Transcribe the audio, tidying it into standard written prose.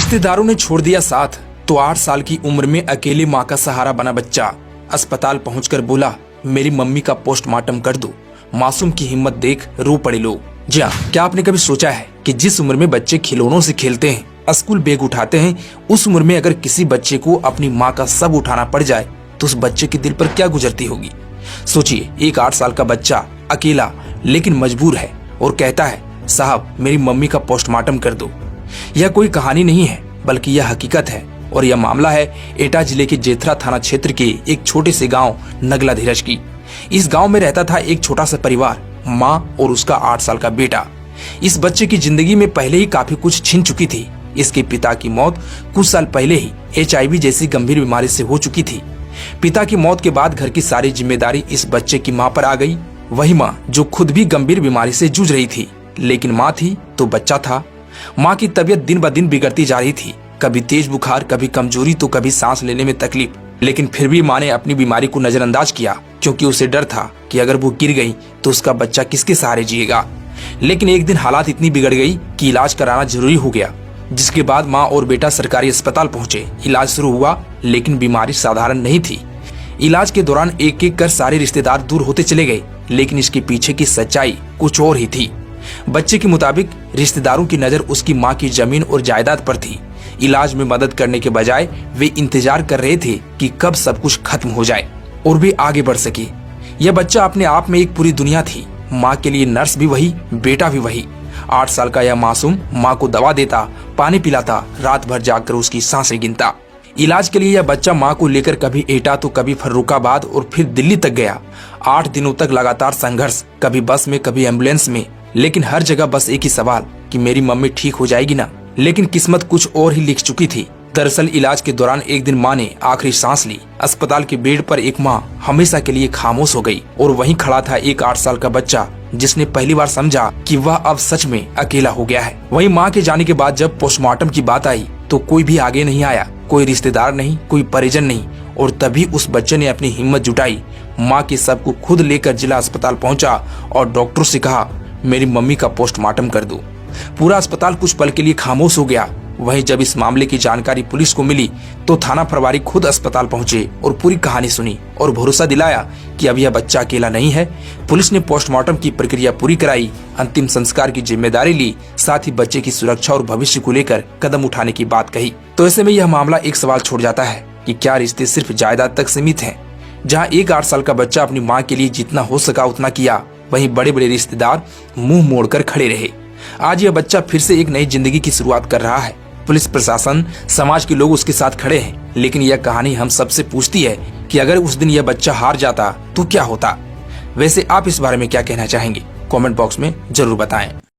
रिश्तेदारों ने छोड़ दिया साथ तो 8 साल की उम्र में अकेले माँ का सहारा बना बच्चा अस्पताल पहुंचकर बोला, मेरी मम्मी का पोस्टमार्टम कर दो। मासूम की हिम्मत देख रो पड़े लोग। जी हाँ, क्या आपने कभी सोचा है कि जिस उम्र में बच्चे खिलौनों से खेलते हैं, स्कूल बैग उठाते हैं, उस उम्र में अगर किसी बच्चे को अपनी माँ का सब उठाना पड़ जाए तो उस बच्चे के दिल पर क्या गुजरती होगी। सोचिए, एक 8 साल का बच्चा अकेला लेकिन मजबूर है और कहता है, साहब मेरी मम्मी का पोस्टमार्टम कर दो। यह कोई कहानी नहीं है बल्कि यह हकीकत है और यह मामला है एटा जिले के जेथरा थाना क्षेत्र के एक छोटे से गांव नगला धीरज की। इस गांव में रहता था एक छोटा सा परिवार, माँ और उसका 8 साल का बेटा। इस बच्चे की जिंदगी में पहले ही काफी कुछ छिन चुकी थी। इसके पिता की मौत कुछ साल पहले ही HIV जैसी गंभीर बीमारी से हो चुकी थी। पिता की मौत के बाद घर की सारी जिम्मेदारी इस बच्चे की माँ पर आ गई। वही माँ जो खुद भी गंभीर बीमारी से जूझ रही थी, लेकिन माँ थी तो बच्चा था। माँ की तबीयत दिन ब दिन बिगड़ती जा रही थी, कभी तेज बुखार, कभी कमजोरी तो कभी सांस लेने में तकलीफ। लेकिन फिर भी माँ ने अपनी बीमारी को नजरअंदाज किया, क्योंकि उसे डर था कि अगर वो गिर गई तो उसका बच्चा किसके सहारे जिएगा। लेकिन एक दिन हालात इतनी बिगड़ गई कि इलाज कराना जरूरी हो गया, जिसके बाद माँ और बेटा सरकारी अस्पताल पहुंचे। इलाज शुरू हुआ, लेकिन बीमारी साधारण नहीं थी। इलाज के दौरान एक एक कर सारे रिश्तेदार दूर होते चले गए, लेकिन इसके पीछे की सच्चाई कुछ और ही थी। बच्चे के मुताबिक रिश्तेदारों की नजर उसकी माँ की जमीन और जायदाद पर थी। इलाज में मदद करने के बजाय वे इंतजार कर रहे थे कि कब सब कुछ खत्म हो जाए और वे आगे बढ़ सके। यह बच्चा अपने आप में एक पूरी दुनिया थी। माँ के लिए नर्स भी वही, बेटा भी वही। 8 साल का यह मासूम माँ को दवा देता, पानी पिलाता, रात भर जागकर उसकी सांसें गिनता। इलाज के लिए यह बच्चा माँ को लेकर कभी एटा तो कभी फर्रुखाबाद और फिर दिल्ली तक गया। 8 दिनों तक लगातार संघर्ष, कभी बस में कभी एम्बुलेंस में, लेकिन हर जगह बस एक ही सवाल कि मेरी मम्मी ठीक हो जाएगी ना। लेकिन किस्मत कुछ और ही लिख चुकी थी। दरअसल इलाज के दौरान एक दिन माँ ने आखिरी सांस ली। अस्पताल के बेड पर एक माँ हमेशा के लिए खामोश हो गई और वहीं खड़ा था एक 8 साल का बच्चा, जिसने पहली बार समझा कि वह अब सच में अकेला हो गया है। वहीं माँ के जाने के बाद जब पोस्टमार्टम की बात आई तो कोई भी आगे नहीं आया, कोई रिश्तेदार नहीं, कोई परिजन नहीं। और तभी उस बच्चे ने अपनी हिम्मत जुटाई, माँ के शव को खुद लेकर जिला अस्पताल पहुंचा और डॉक्टर से कहा, मेरी मम्मी का पोस्टमार्टम कर दो। पूरा अस्पताल कुछ पल के लिए खामोश हो गया। वहीं जब इस मामले की जानकारी पुलिस को मिली तो थाना प्रभारी खुद अस्पताल पहुंचे और पूरी कहानी सुनी और भरोसा दिलाया कि अब यह बच्चा अकेला नहीं है। पुलिस ने पोस्टमार्टम की प्रक्रिया पूरी कराई, अंतिम संस्कार की जिम्मेदारी ली, साथ ही बच्चे की सुरक्षा और भविष्य को लेकर कदम उठाने की बात कही। तो ऐसे में यह मामला एक सवाल छोड़ जाता है कि क्या रिश्ते सिर्फ जायदाद तक सीमित हैं? जहाँ एक 8 साल का बच्चा अपनी माँ के लिए जितना हो सका उतना किया, वहीं बड़े बड़े रिश्तेदार मुंह मोड़कर खड़े रहे। आज यह बच्चा फिर से एक नई जिंदगी की शुरुआत कर रहा है। पुलिस प्रशासन, समाज के लोग उसके साथ खड़े हैं। लेकिन यह कहानी हम सबसे पूछती है कि अगर उस दिन यह बच्चा हार जाता तो क्या होता। वैसे आप इस बारे में क्या कहना चाहेंगे? कमेंट बॉक्स में जरूर बताएं।